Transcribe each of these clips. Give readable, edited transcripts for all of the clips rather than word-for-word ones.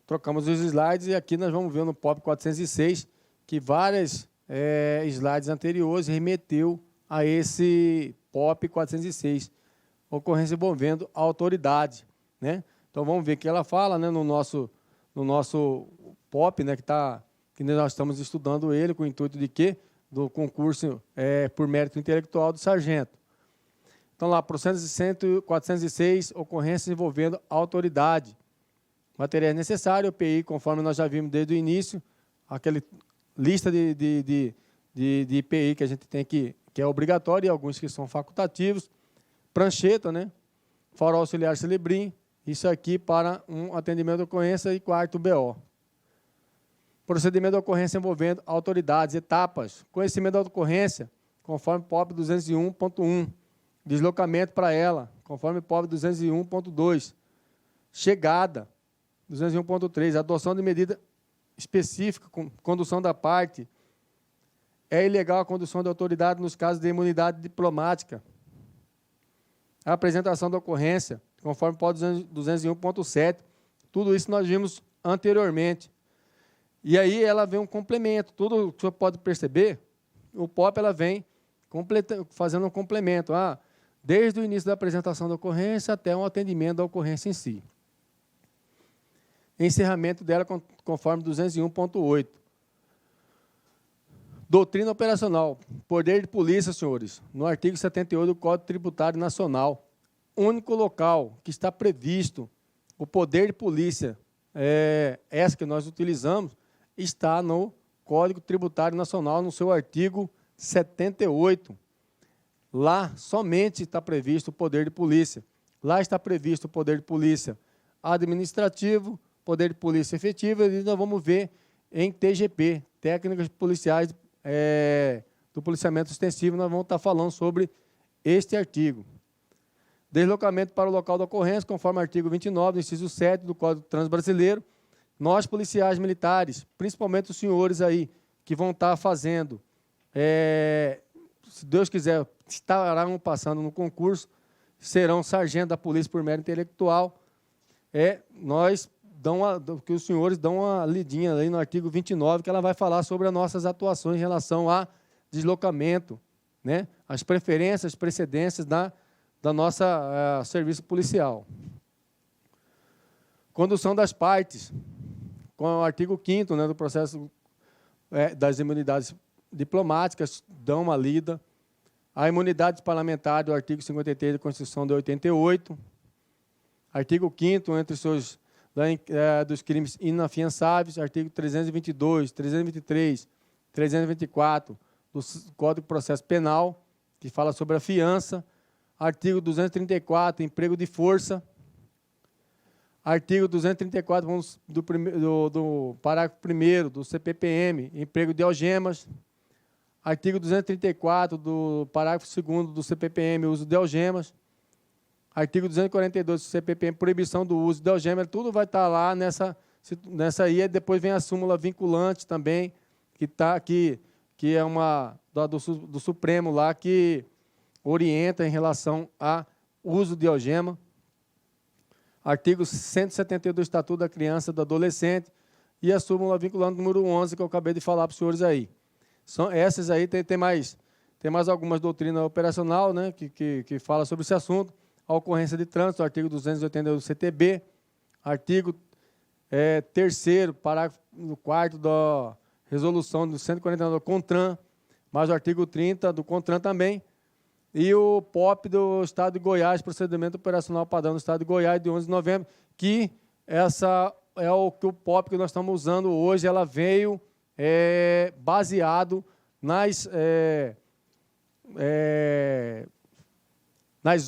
trocamos os slides e aqui nós vamos ver no POP 406 que várias slides anteriores remeteu a esse POP 406, ocorrência envolvendo a autoridade, né? Então, vamos ver o que ela fala, né, no nosso POP, né, que nós estamos estudando ele com o intuito de quê? Do concurso por mérito intelectual do sargento. Então, lá, processo 406, ocorrências envolvendo a autoridade. Materiais necessários, EPI, conforme nós já vimos desde o início, aquela lista de IPI que a gente tem que é obrigatório e alguns que são facultativos. Prancheta, né? Farol auxiliar Celebrim, isso aqui para um atendimento de ocorrência e quarto BO. Procedimento de ocorrência envolvendo autoridades, etapas. Conhecimento da ocorrência, conforme POP 201.1. Deslocamento para ela, conforme POP 201.2. Chegada, 201.3. Adoção de medida específica, condução da parte. É ilegal a condução da autoridade nos casos de imunidade diplomática. A apresentação da ocorrência, conforme POP 201.7. Tudo isso nós vimos anteriormente. E aí ela vem um complemento. Tudo que o senhor pode perceber, o POP ela vem fazendo um complemento. Desde o início da apresentação da ocorrência até o atendimento da ocorrência em si. Encerramento dela conforme 201.8. Doutrina operacional. Poder de polícia, senhores, no artigo 78 do Código Tributário Nacional. Único local que está previsto o poder de polícia, essa que nós utilizamos, está no Código Tributário Nacional, no seu artigo 78. Lá somente está previsto o poder de polícia. Lá está previsto o poder de polícia administrativo, poder de polícia efetivo, e nós vamos ver em TGP, técnicas policiais do policiamento extensivo, nós vamos estar falando sobre este artigo. Deslocamento para o local da ocorrência, conforme o artigo 29, inciso 7 do Código de Trânsito Brasileiro. Nós, policiais militares, principalmente os senhores aí, que vão estar fazendo, se Deus quiser, estarão passando no concurso, serão sargento da polícia por mérito intelectual. Que os senhores dão uma lidinha aí no artigo 29, que ela vai falar sobre as nossas atuações em relação a deslocamento, né? As preferências, precedências da nossa serviço policial. Condução das partes, com o artigo 5º, né, do processo das imunidades diplomáticas, dão uma lida. A imunidade parlamentar do artigo 53 da Constituição de 88. Artigo 5º, entre seus dos crimes inafiançáveis, artigo 322, 323, 324 do Código de Processo Penal, que fala sobre a fiança. Artigo 234, emprego de força. Artigo 234, vamos do parágrafo 1º do CPPM, emprego de algemas. Artigo 234, do parágrafo 2º do CPPM, uso de algemas. Artigo 242 do CPPM, proibição do uso de algemas, tudo vai estar lá nessa aí, e depois vem a súmula vinculante também, que é uma do Supremo lá, que orienta em relação ao uso de algema. Artigo 172 do Estatuto da Criança e do Adolescente, e a súmula vinculante número 11, que eu acabei de falar para os senhores aí. São essas aí, tem mais algumas doutrinas operacional, né, que fala sobre esse assunto. A ocorrência de trânsito, artigo 282 do CTB, artigo 3º, parágrafo 4º da resolução do 149 do CONTRAN, mais o artigo 30 do CONTRAN também, e o POP do Estado de Goiás, procedimento operacional padrão do Estado de Goiás, de 11 de novembro, que essa é o POP que nós estamos usando hoje, ela veio baseado nas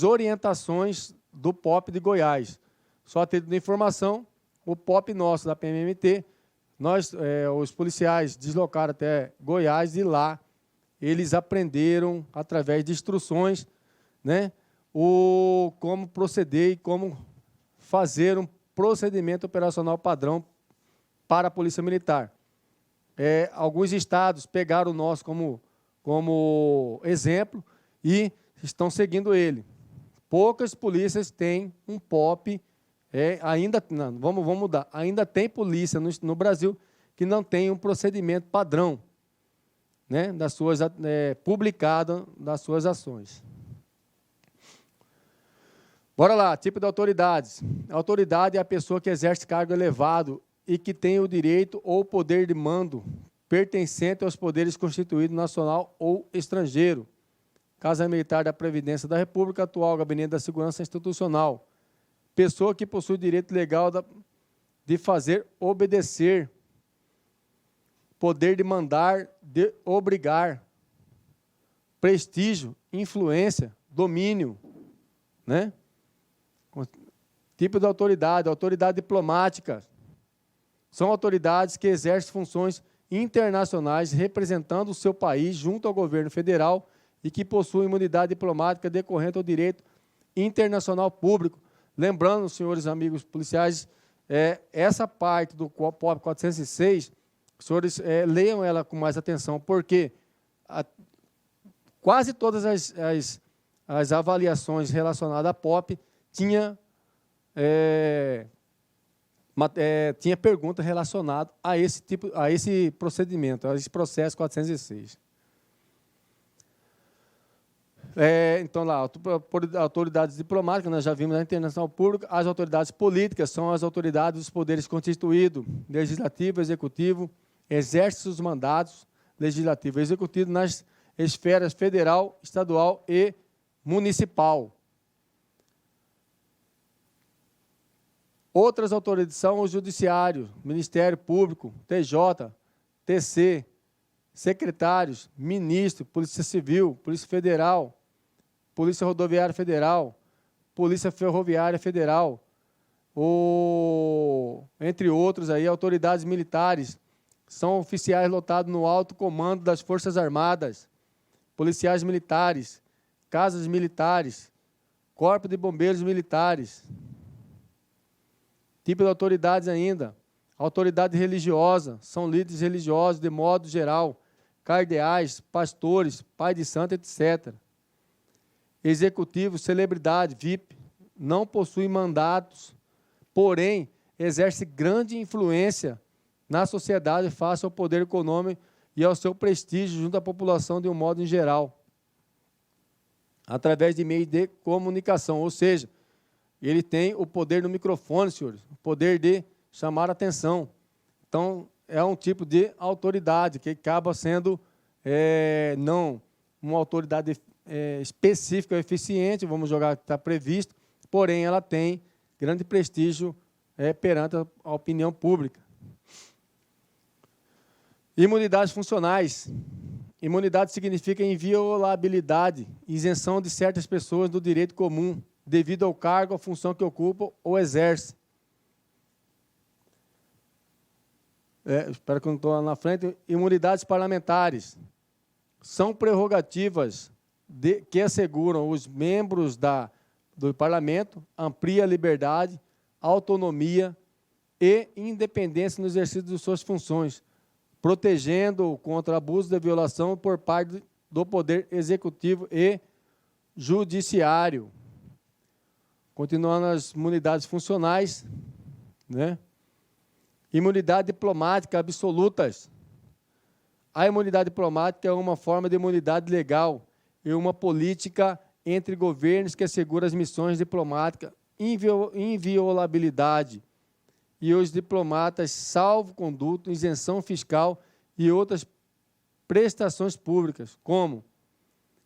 orientações do POP de Goiás. Só a título de informação, o POP nosso da PMMT, os policiais deslocaram até Goiás e lá eles aprenderam, através de instruções, né, como proceder e como fazer um procedimento operacional padrão para a Polícia Militar. Alguns estados pegaram o nosso como exemplo e estão seguindo ele. Poucas polícias têm um POP Não, vamos mudar. Ainda tem polícia no Brasil que não tem um procedimento padrão, né, publicado das suas ações. Bora lá, tipo de autoridades. A autoridade é a pessoa que exerce cargo elevado e que tem o direito ou poder de mando pertencente aos poderes constituídos nacional ou estrangeiro. Casa Militar da Previdência da República, atual Gabinete da Segurança Institucional. Pessoa que possui direito legal de fazer obedecer, poder de mandar, de obrigar, prestígio, influência, domínio, né? Tipo de autoridade, autoridade diplomática. São autoridades que exercem funções internacionais representando o seu país junto ao governo federal e que possuem imunidade diplomática decorrente ao direito internacional público. Lembrando, senhores amigos policiais, essa parte do POP 406, os senhores leiam ela com mais atenção, porque quase todas as avaliações relacionadas à POP tinha pergunta relacionada a esse procedimento, a esse processo 406. Então, lá, autoridades diplomáticas, nós já vimos na internacional pública. As autoridades políticas são as autoridades dos poderes constituídos, legislativo, executivo, exercem os mandatos legislativo e executivo nas esferas federal, estadual e municipal. Outras autoridades são o Judiciário, Ministério Público, TJ, TC, secretários, ministro, Polícia Civil, Polícia Federal, Polícia Rodoviária Federal, Polícia Ferroviária Federal, entre outros, aí, autoridades militares, são oficiais lotados no alto comando das Forças Armadas, policiais militares, casas militares, corpo de bombeiros militares. Tipo de autoridades ainda, autoridade religiosa, são líderes religiosos de modo geral, cardeais, pastores, pai de santo, etc. Executivo, celebridade, VIP, não possui mandatos, porém, exerce grande influência na sociedade face ao poder econômico e ao seu prestígio junto à população de um modo em geral, através de meios de comunicação, ou seja, ele tem o poder no microfone, senhores, o poder de chamar a atenção. Então, é um tipo de autoridade que acaba sendo não uma autoridade específica ou eficiente, vamos jogar que está previsto, porém ela tem grande prestígio perante a opinião pública. Imunidades funcionais. Imunidade significa inviolabilidade, isenção de certas pessoas do direito comum, devido ao cargo, à função que ocupam ou exercem. Espero que eu não estou lá na frente. Imunidades parlamentares. São prerrogativas que asseguram os membros do parlamento, amplia a liberdade, autonomia e independência no exercício de suas funções, protegendo contra abuso e violação por parte do poder executivo e judiciário. Continuando as imunidades funcionais, né? Imunidade diplomática absolutas. A imunidade diplomática é uma forma de imunidade legal e uma política entre governos que assegura as missões diplomáticas, inviolabilidade, e os diplomatas, salvo-conduto, isenção fiscal e outras prestações públicas, como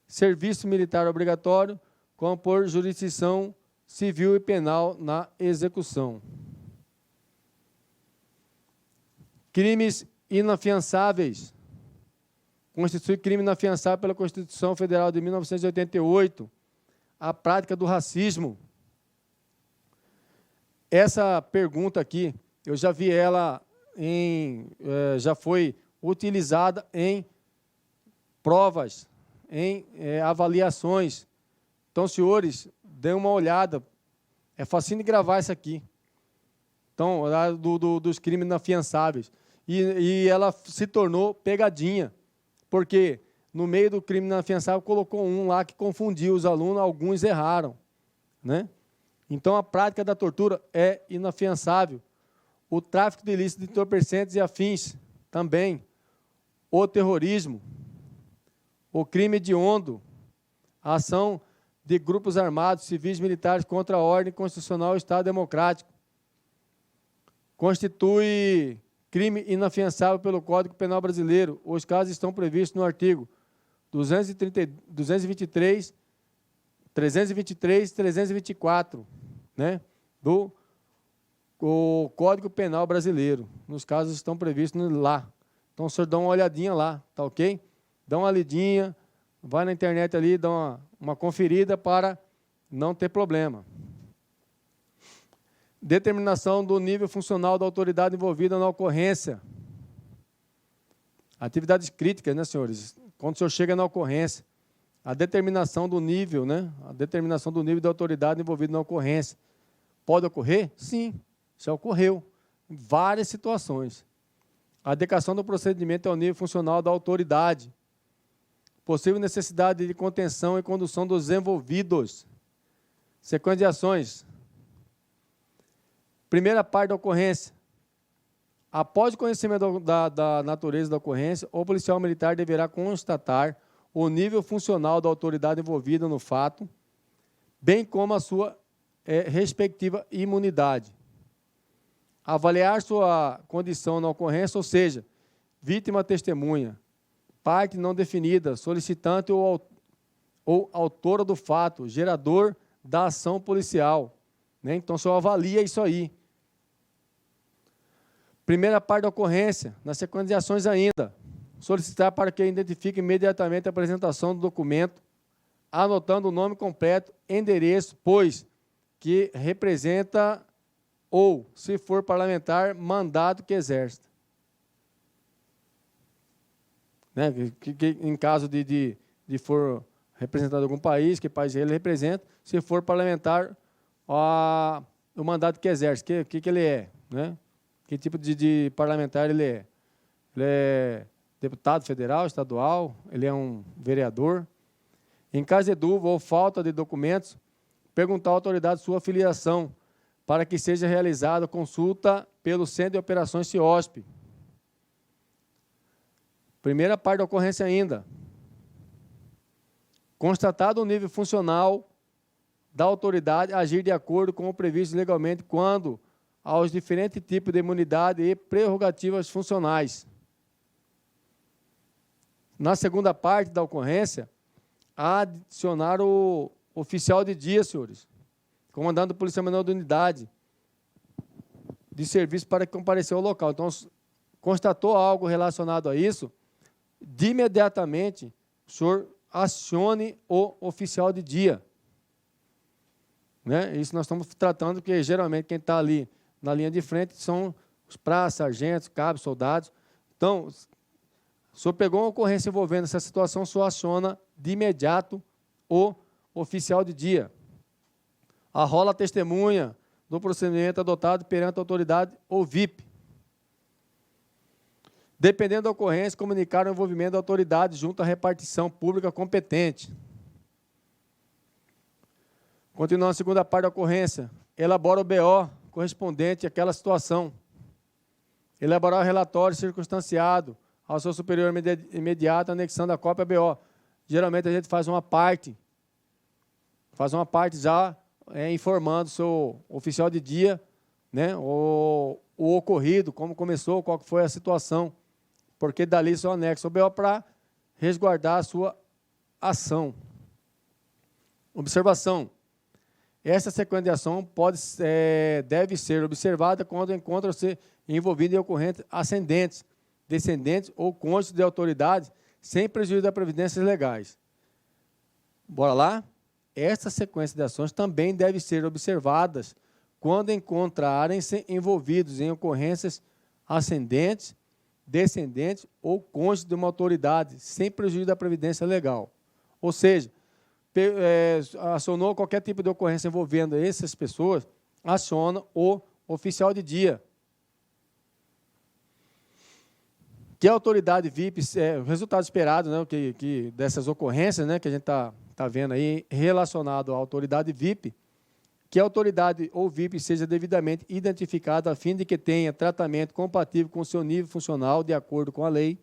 serviço militar obrigatório, como por jurisdição civil e penal na execução. Crimes inafiançáveis. Constitui crime inafiançável pela Constituição Federal de 1988, a prática do racismo. Essa pergunta aqui, eu já vi ela já foi utilizada em provas, em avaliações. Então, senhores, dêem uma olhada. É facinho de gravar isso aqui. Então, dos crimes inafiançáveis. E ela se tornou pegadinha, porque no meio do crime inafiançável colocou um lá que confundiu os alunos, alguns erraram, né? Então, a prática da tortura é inafiançável. O tráfico de ilícito de entorpecentes e afins, também. O terrorismo, o crime hediondo, a ação de grupos armados, civis e militares contra a ordem constitucional e o Estado democrático. Constitui crime inafiançável pelo Código Penal Brasileiro. Os casos estão previstos no artigo 223, 323 e 324, né, do Código Penal Brasileiro. Nos casos estão previstos lá. Então, o senhor dá uma olhadinha lá, tá ok? Dá uma lidinha, vai na internet ali, dá uma conferida para não ter problema. Determinação do nível funcional da autoridade envolvida na ocorrência. Atividades críticas, né, senhores? Quando o senhor chega na ocorrência, a determinação do nível, né? A determinação do nível da autoridade envolvida na ocorrência. Pode ocorrer? Sim, já ocorreu. Em várias situações. A adequação do procedimento ao nível funcional da autoridade. Possível necessidade de contenção e condução dos envolvidos. Sequência de ações. Primeira parte da ocorrência. Após o conhecimento da natureza da ocorrência, o policial militar deverá constatar o nível funcional da autoridade envolvida no fato, bem como a sua respectiva imunidade. Avaliar sua condição na ocorrência, ou seja, vítima testemunha, parte não definida, solicitante ou autora do fato, gerador da ação policial. Né? Então, o senhor avalia isso aí. Primeira parte da ocorrência, na sequência de ações ainda, solicitar para que identifique imediatamente a apresentação do documento, anotando o nome completo, endereço, pois que representa ou, se for parlamentar, mandato que exerce. Né? Que em caso de for representado em algum país, que país ele representa, se for parlamentar, o mandato que exerce, que ele é, né? Que tipo de parlamentar ele é? Ele é deputado federal, estadual, ele é um vereador. Em caso de dúvida ou falta de documentos, perguntar à autoridade sua filiação, para que seja realizada consulta pelo Centro de Operações CIOSP. Primeira parte da ocorrência ainda. Constatado o nível funcional da autoridade, agir de acordo com o previsto legalmente quando aos diferentes tipos de imunidade e prerrogativas funcionais. Na segunda parte da ocorrência, adicionar o oficial de dia, senhores, comandante do Polícia Menor da unidade de serviço para que comparecer ao local. Então, constatou algo relacionado a isso, de imediatamente, o senhor acione o oficial de dia. Né? Isso nós estamos tratando, porque geralmente quem está ali na linha de frente são os praças, sargentos, cabos, soldados. Então, o senhor pegou uma ocorrência envolvendo essa situação, o senhor aciona de imediato o oficial de dia. Arrola a testemunha do procedimento adotado perante a autoridade ou VIP. Dependendo da ocorrência, comunicar o envolvimento da autoridade junto à repartição pública competente. Continuando a segunda parte da ocorrência, elabora o BO correspondente àquela situação. Elaborar o relatório circunstanciado ao seu superior imediato, anexando a cópia BO. Geralmente a gente faz uma parte já informando o seu oficial de dia, né, o ocorrido, como começou, qual foi a situação, porque dali só anexa o BO para resguardar a sua ação. Observação. Essa sequência de ação deve ser observada quando encontra-se envolvido em ocorrentes ascendentes, descendentes ou cônjuges de autoridades, sem prejuízo das previdências legais. Bora lá? Essa sequência de ações também deve ser observadas quando encontrarem-se envolvidos em ocorrências ascendentes, descendentes ou cônjuges de uma autoridade, sem prejuízo da previdência legal. Ou seja, acionou qualquer tipo de ocorrência envolvendo essas pessoas, aciona o oficial de dia. Que a autoridade VIP, o resultado esperado, né, dessas ocorrências, né, que a gente está vendo aí, relacionado à autoridade VIP, que a autoridade ou VIP seja devidamente identificada a fim de que tenha tratamento compatível com o seu nível funcional, de acordo com a lei.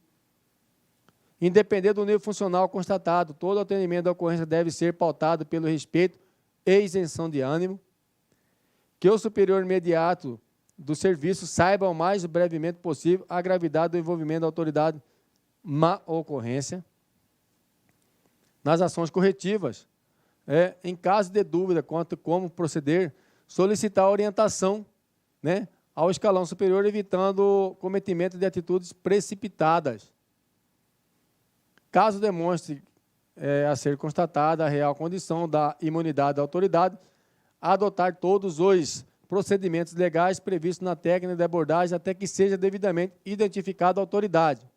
Independente do nível funcional constatado, todo atendimento da ocorrência deve ser pautado pelo respeito e isenção de ânimo. Que o superior imediato do serviço saiba o mais brevemente possível a gravidade do envolvimento da autoridade na ocorrência. Nas ações corretivas, em caso de dúvida quanto a como proceder, solicitar orientação, né, ao escalão superior, evitando o cometimento de atitudes precipitadas. Caso demonstre a ser constatada a real condição da imunidade da autoridade, adotar todos os procedimentos legais previstos na técnica de abordagem até que seja devidamente identificada a autoridade.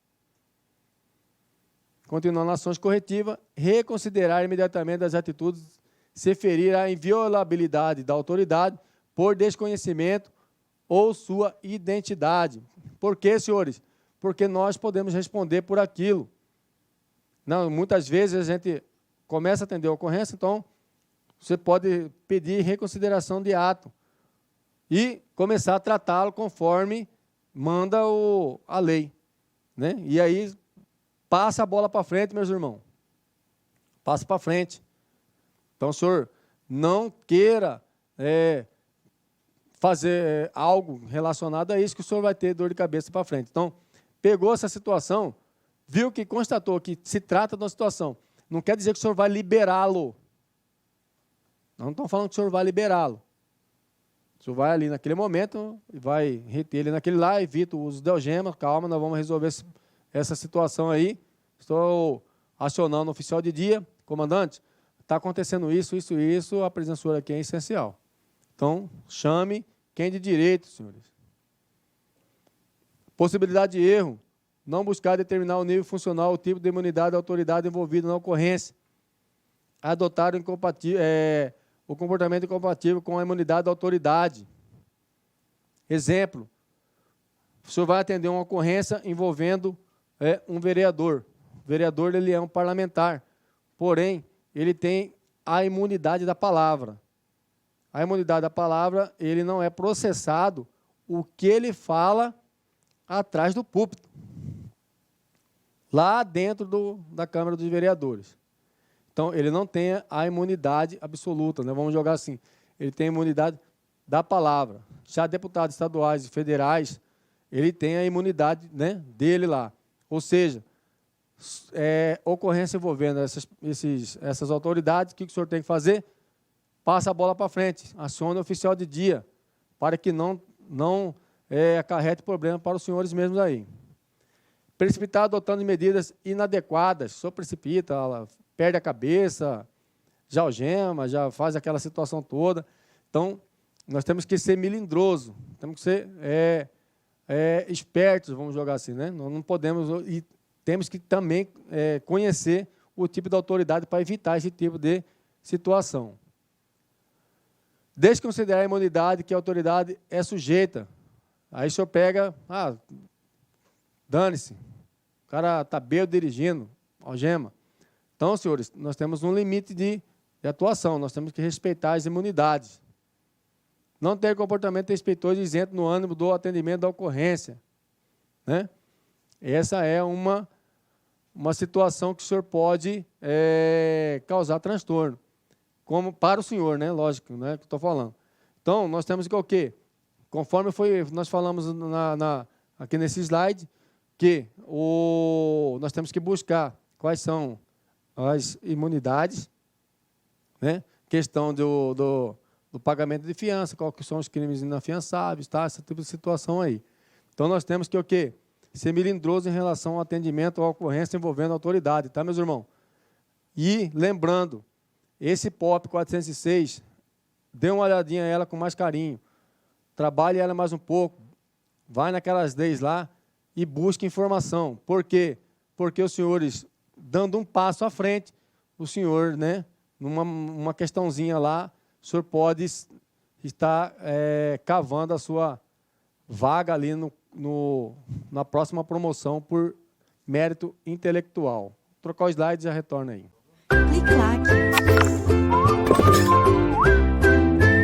Continuando nas ações corretivas, reconsiderar imediatamente as atitudes se ferir a inviolabilidade da autoridade por desconhecimento ou sua identidade. Por quê, senhores? Porque nós podemos responder por aquilo. Não, muitas vezes a gente começa a atender a ocorrência, então você pode pedir reconsideração de ato e começar a tratá-lo conforme manda a lei, né? E aí passa a bola para frente, meus irmãos. Passa para frente. Então, o senhor não queira fazer algo relacionado a isso, que o senhor vai ter dor de cabeça para frente. Então, pegou essa situação, viu que constatou que se trata de uma situação, não quer dizer que o senhor vai liberá-lo. Nós não estamos falando que o senhor vai liberá-lo. O senhor vai ali naquele momento e vai reter ele naquele lá, evita o uso de algema, calma, nós vamos resolver essa situação aí. Estou acionando o oficial de dia, comandante, está acontecendo isso, a presença do senhor aqui é essencial. Então, chame quem de direito, senhores. Possibilidade de erro. Não buscar determinar o nível funcional, o tipo de imunidade da autoridade envolvida na ocorrência. Adotar o comportamento incompatível com a imunidade da autoridade. Exemplo, o senhor vai atender uma ocorrência envolvendo um vereador. O vereador ele é um parlamentar, porém, ele tem a imunidade da palavra. A imunidade da palavra, ele não é processado o que ele fala atrás do púlpito, lá dentro da Câmara dos Vereadores. Então, ele não tem a imunidade absoluta, né? Vamos jogar assim, ele tem a imunidade da palavra. Já deputados estaduais e federais, ele tem a imunidade, né, dele lá. Ou seja, ocorrência envolvendo essas autoridades, o que o senhor tem que fazer? Passa a bola para frente, acione o oficial de dia, para que não acarrete problema para os senhores mesmos aí. Precipitar adotando medidas inadequadas, o senhor precipita, perde a cabeça, já algema, já faz aquela situação toda. Então, nós temos que ser melindroso, temos que ser espertos, vamos jogar assim, né? Nós não podemos, e temos que também conhecer o tipo de autoridade para evitar esse tipo de situação. Desconsiderar a imunidade que a autoridade é sujeita. Aí o senhor pega, dane-se, o cara está bêbado dirigindo, algema. Então, senhores, nós temos um limite de atuação, nós temos que respeitar as imunidades. Não ter comportamento respeitoso e isento no âmbito do atendimento da ocorrência, né? Essa é uma situação que o senhor pode causar transtorno, como para o senhor, né? Lógico, né? Que estou falando. Então, nós temos que o quê? Conforme nós falamos aqui nesse slide, que nós temos que buscar quais são as imunidades, né? Questão do pagamento de fiança, quais que são os crimes inafiançáveis, tá? Esse tipo de situação aí. Então, nós temos que o quê? Ser melindroso em relação ao atendimento ou à ocorrência envolvendo a autoridade, tá, meus irmãos? E, lembrando, esse POP 406, dê uma olhadinha ela com mais carinho, trabalhe ela mais um pouco, vai naquelas leis lá e busque informação. Por quê? Porque os senhores, dando um passo à frente, o senhor, né, numa questãozinha lá, o senhor pode estar cavando a sua vaga ali na próxima promoção por mérito intelectual. Vou trocar o slide e já retorna aí. Clique lá.